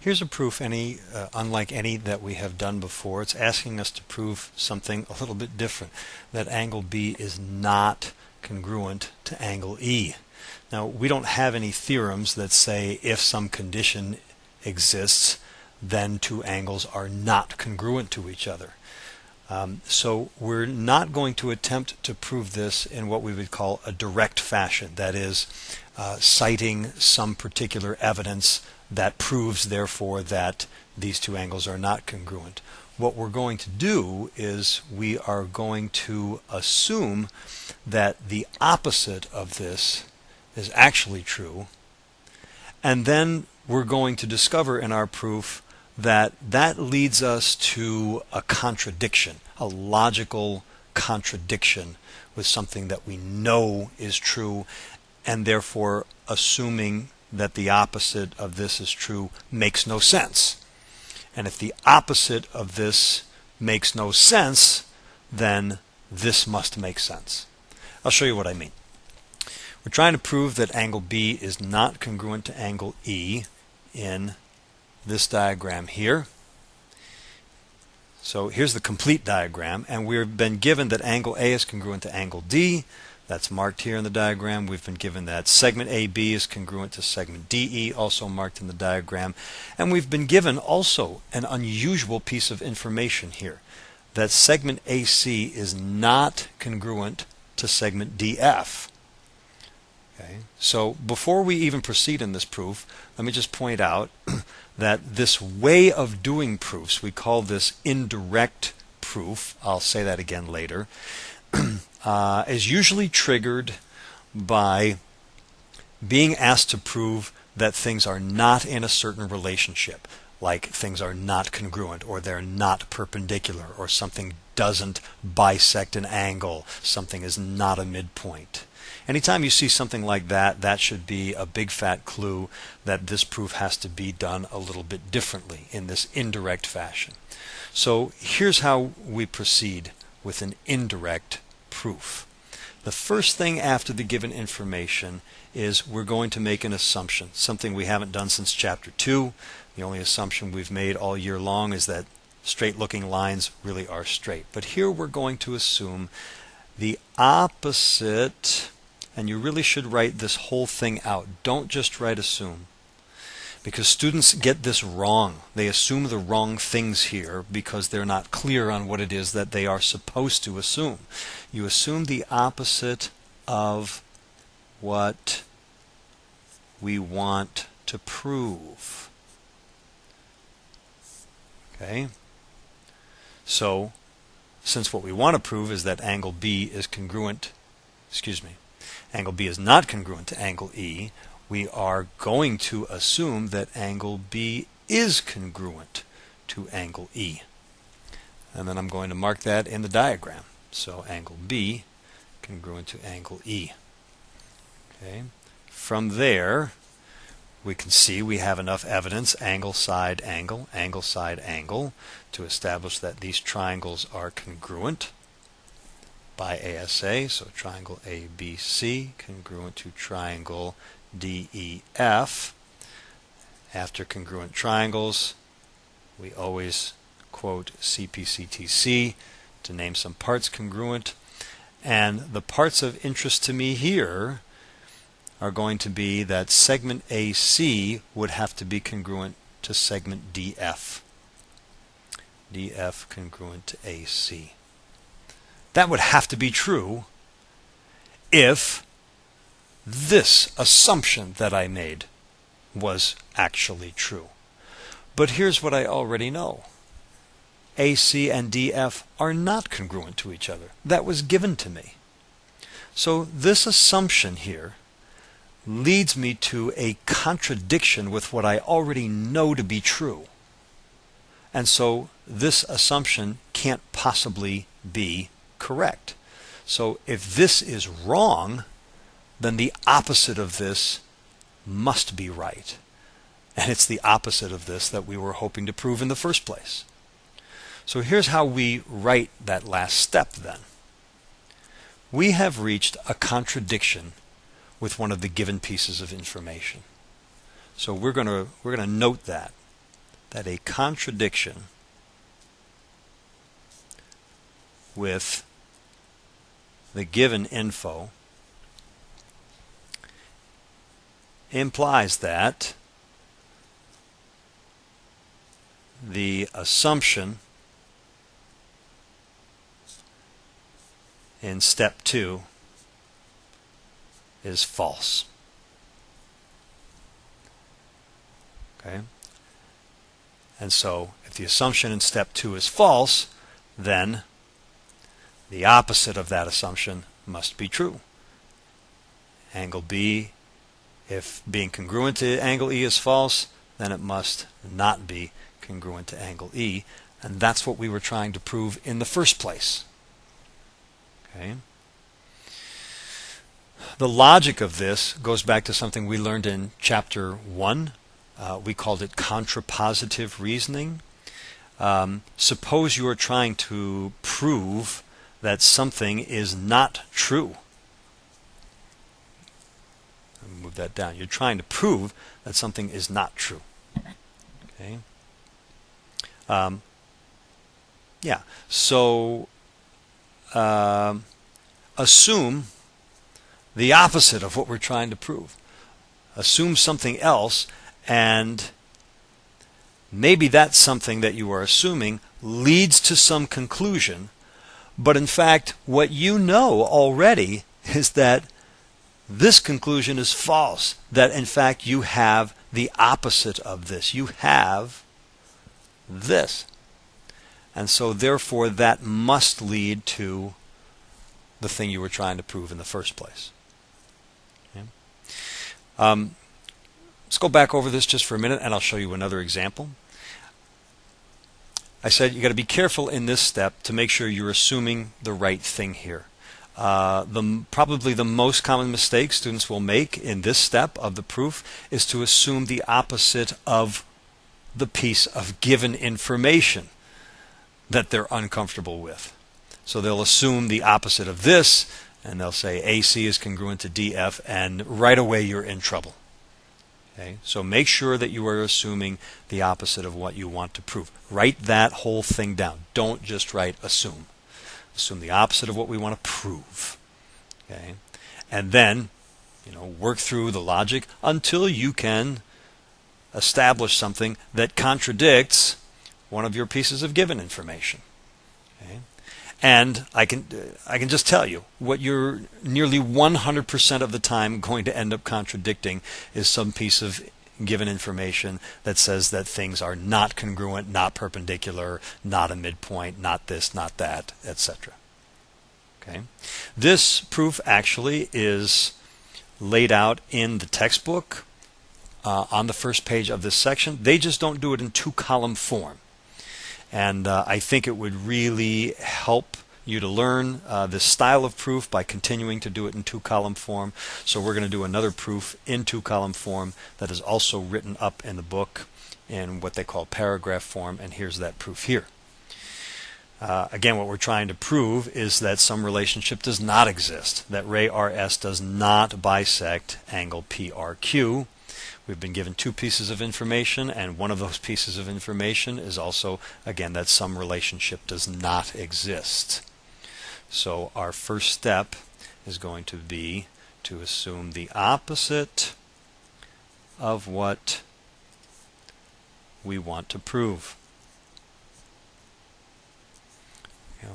Here's a proof unlike any that we have done before. It's asking us to prove something a little bit different, that angle B is not congruent to angle E. Now, we don't have any theorems that say if some condition exists, then two angles are not congruent to each other. So we're not going to attempt to prove this in what we would call a direct fashion, that is, citing some particular evidence that proves, therefore, that these two angles are not congruent. What we're going to do is we are going to assume that the opposite of this is actually true, and then we're going to discover in our proof that that leads us to a contradiction, a logical contradiction with something that we know is true, and therefore assuming that the opposite of this is true makes no sense. And if the opposite of this makes no sense, then this must make sense. I'll show you what I mean. We're trying to prove that angle B is not congruent to angle E in this diagram here. So here's the complete diagram, and we've been given that angle A is congruent to angle D. That's marked here in the diagram. We've been given that segment AB is congruent to segment DE, also marked in the diagram. And we've been given also an unusual piece of information here, that segment AC is not congruent to segment DF. Okay. So before we even proceed in this proof, let me just point out that this way of doing proofs, we call this indirect proof, I'll say that again later, is usually triggered by being asked to prove that things are not in a certain relationship, like things are not congruent, or they're not perpendicular, or something doesn't bisect an angle, something is not a midpoint. Anytime you see something like that, that should be a big fat clue that this proof has to be done a little bit differently in this indirect fashion. So here's how we proceed with an indirect proof. The first thing after the given information is we're going to make an assumption, something we haven't done since chapter 2. The only assumption we've made all year long is that straight looking lines really are straight. But here we're going to assume the opposite. And you really should write this whole thing out. Don't just write assume. Because students get this wrong. They assume the wrong things here because they're not clear on what it is that they are supposed to assume. You assume the opposite of what we want to prove. Okay? So, since what we want to prove is that angle B is congruent, angle B is not congruent to angle E, we are going to assume that angle B is congruent to angle E. And then I'm going to mark that in the diagram. So angle B congruent to angle E. Okay. From there, we can see we have enough evidence, angle, side, angle, side, angle, to establish that these triangles are congruent by ASA, so triangle ABC congruent to triangle DEF. After congruent triangles, we always quote CPCTC to name some parts congruent, and the parts of interest to me here are going to be that segment AC would have to be congruent to segment DF. DF congruent to AC. That would have to be true if this assumption that I made was actually true. But here's what I already know. AC and DF are not congruent to each other. That was given to me. So this assumption here leads me to a contradiction with what I already know to be true. And so this assumption can't possibly be correct. So if this is wrong, then the opposite of this must be right. And it's the opposite of this that we were hoping to prove in the first place. So here's how we write that last step then. We have reached a contradiction with one of the given pieces of information. So we're going to note that. that a contradiction with the given info implies that the assumption in step 2 is false. Okay? And so if the assumption in step 2 is false, then the opposite of that assumption must be true. Angle B, if being congruent to angle E is false, then it must not be congruent to angle E. And that's what we were trying to prove in the first place. Okay? The logic of this goes back to something we learned in chapter 1. We called it contrapositive reasoning. Suppose you are trying to prove that something is not true. Move that down. You're trying to prove that something is not true. Okay. Yeah. So assume the opposite of what we're trying to prove. Assume something else, and maybe that something that you are assuming leads to some conclusion, but in fact what you know already is that this conclusion is false, that in fact you have the opposite of this. You have this. And so therefore that must lead to the thing you were trying to prove in the first place. Okay. Let's go back over this just for a minute and I'll show you another example. I said you got to be careful in this step to make sure you're assuming the right thing here. Probably the most common mistake students will make in this step of the proof is to assume the opposite of the piece of given information that they're uncomfortable with. So they'll assume the opposite of this, and they'll say AC is congruent to DF, and right away you're in trouble. Okay? So make sure that you are assuming the opposite of what you want to prove. Write that whole thing down. Don't just write assume. Assume the opposite of what we want to prove. Okay? And then, work through the logic until you can establish something that contradicts one of your pieces of given information. Okay? And I can just tell you what you're nearly 100% of the time going to end up contradicting is some piece of given information that says that things are not congruent, not perpendicular, not a midpoint, not this, not that, etc. Okay? This proof actually is laid out in the textbook on the first page of this section. They just don't do it in 2-column form. And I think it would really help you to learn this style of proof by continuing to do it in 2-column form. So we're going to do another proof in 2-column form that is also written up in the book in what they call paragraph form, and here's that proof here. Again, what we're trying to prove is that some relationship does not exist, that ray RS does not bisect angle PRQ. We've been given 2 pieces of information, and one of those pieces of information is also, again, that some relationship does not exist. So our first step is going to be to assume the opposite of what we want to prove.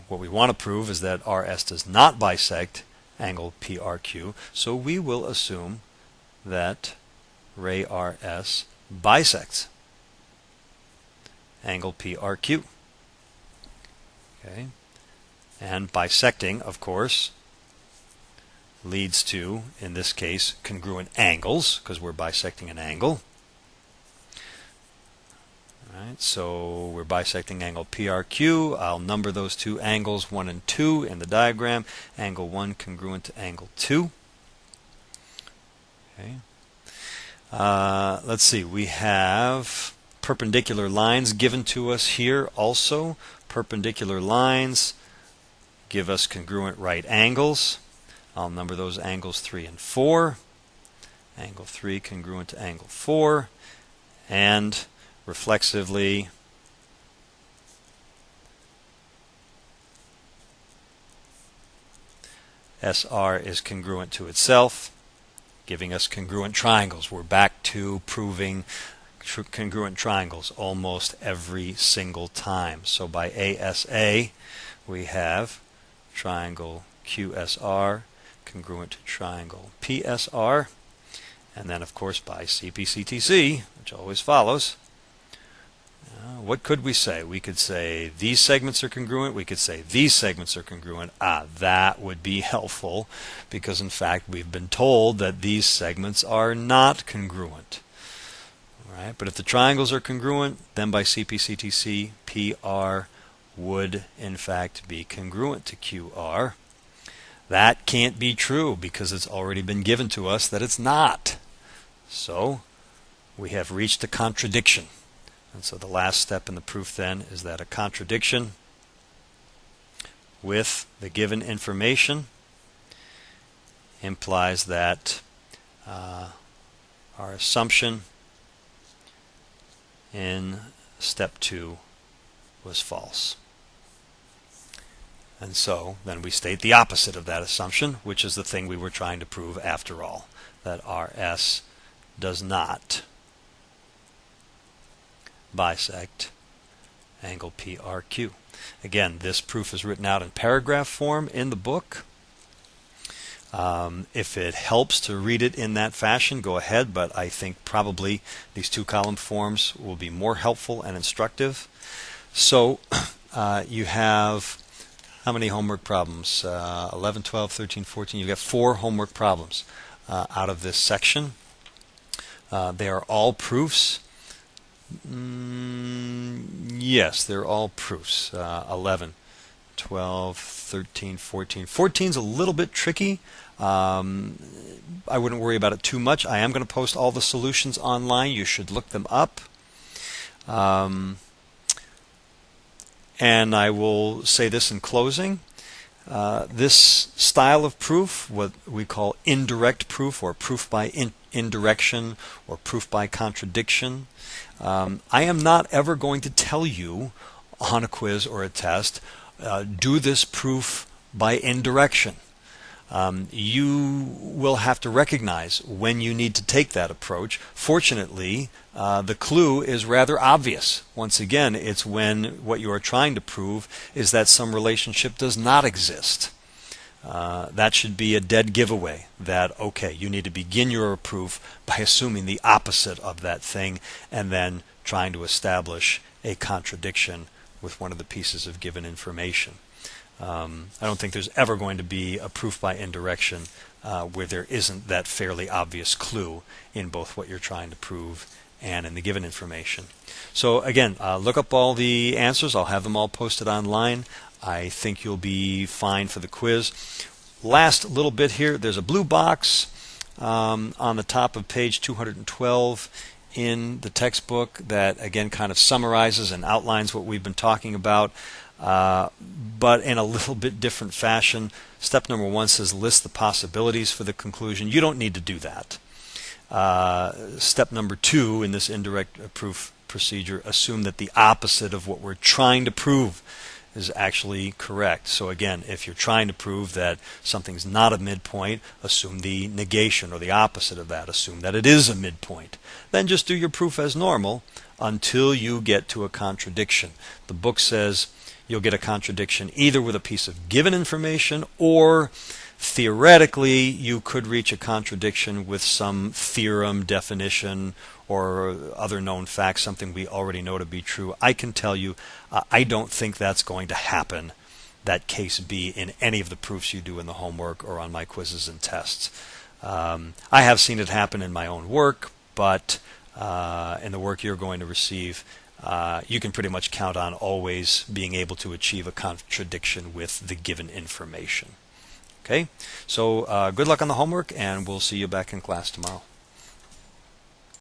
What we want to prove is that RS does not bisect angle PRQ, so we will assume that ray RS bisects angle PRQ. Okay? And bisecting, of course, leads to, in this case, congruent angles, because we're bisecting an angle. All right, so we're bisecting angle PRQ. I'll number those 2 angles 1 and 2 in the diagram. Angle 1 congruent to angle 2. Okay. Let's see, we have perpendicular lines given to us here also. Perpendicular lines give us congruent right angles. I'll number those angles 3 and 4. Angle 3 congruent to angle 4. And reflexively SR is congruent to itself, giving us congruent triangles. We're back to proving congruent triangles almost every single time. So by ASA, we have triangle QSR congruent to triangle PSR, and then of course by CPCTC, which always follows. What could we say? We could say these segments are congruent. We could say these segments are congruent. That would be helpful because in fact we've been told that these segments are not congruent. All right? But if the triangles are congruent, then by CPCTC, PR would in fact be congruent to QR. That can't be true because it's already been given to us that it's not. So we have reached a contradiction. And so the last step in the proof then is that a contradiction with the given information implies that our assumption in step 2 was false. And so then we state the opposite of that assumption, which is the thing we were trying to prove after all, that RS does not bisect angle PRQ. Again, this proof is written out in paragraph form in the book. If it helps to read it in that fashion, go ahead, but I think probably these 2-column forms will be more helpful and instructive. So you have how many homework problems? 11, 12, 13, 14. You've got 4 homework problems out of this section. They are all proofs. Yes, they're all proofs. 11, 12, 13, 14. 14 is a little bit tricky. I wouldn't worry about it too much. I am going to post all the solutions online. You should look them up. And I will say this in closing. This style of proof, what we call indirect proof or proof by indirection or proof by contradiction, I am not ever going to tell you on a quiz or a test, do this proof by indirection. You will have to recognize when you need to take that approach. Fortunately, the clue is rather obvious. Once again, it's when what you are trying to prove is that some relationship does not exist. That should be a dead giveaway that, okay, you need to begin your proof by assuming the opposite of that thing and then trying to establish a contradiction with one of the pieces of given information. I don't think there's ever going to be a proof by indirection where there isn't that fairly obvious clue in both what you're trying to prove and in the given information. So again, look up all the answers. I'll have them all posted online. I think you'll be fine for the quiz. Last little bit here, there's a blue box on the top of page 212 in the textbook that again kind of summarizes and outlines what we've been talking about, but in a little bit different fashion. Step number 1 says list the possibilities for the conclusion. You don't need to do that. Step number 2 in this indirect proof procedure, assume that the opposite of what we're trying to prove is actually correct. So again, if you're trying to prove that something's not a midpoint, assume the negation or the opposite of that. Assume that it is a midpoint. Then just do your proof as normal until you get to a contradiction. The book says you'll get a contradiction either with a piece of given information or theoretically you could reach a contradiction with some theorem, definition, or other known facts, something we already know to be true. I can tell you, I don't think that's going to happen, that case B, in any of the proofs you do in the homework or on my quizzes and tests. I have seen it happen in my own work, but in the work you're going to receive, you can pretty much count on always being able to achieve a contradiction with the given information. Okay, so good luck on the homework, and we'll see you back in class tomorrow.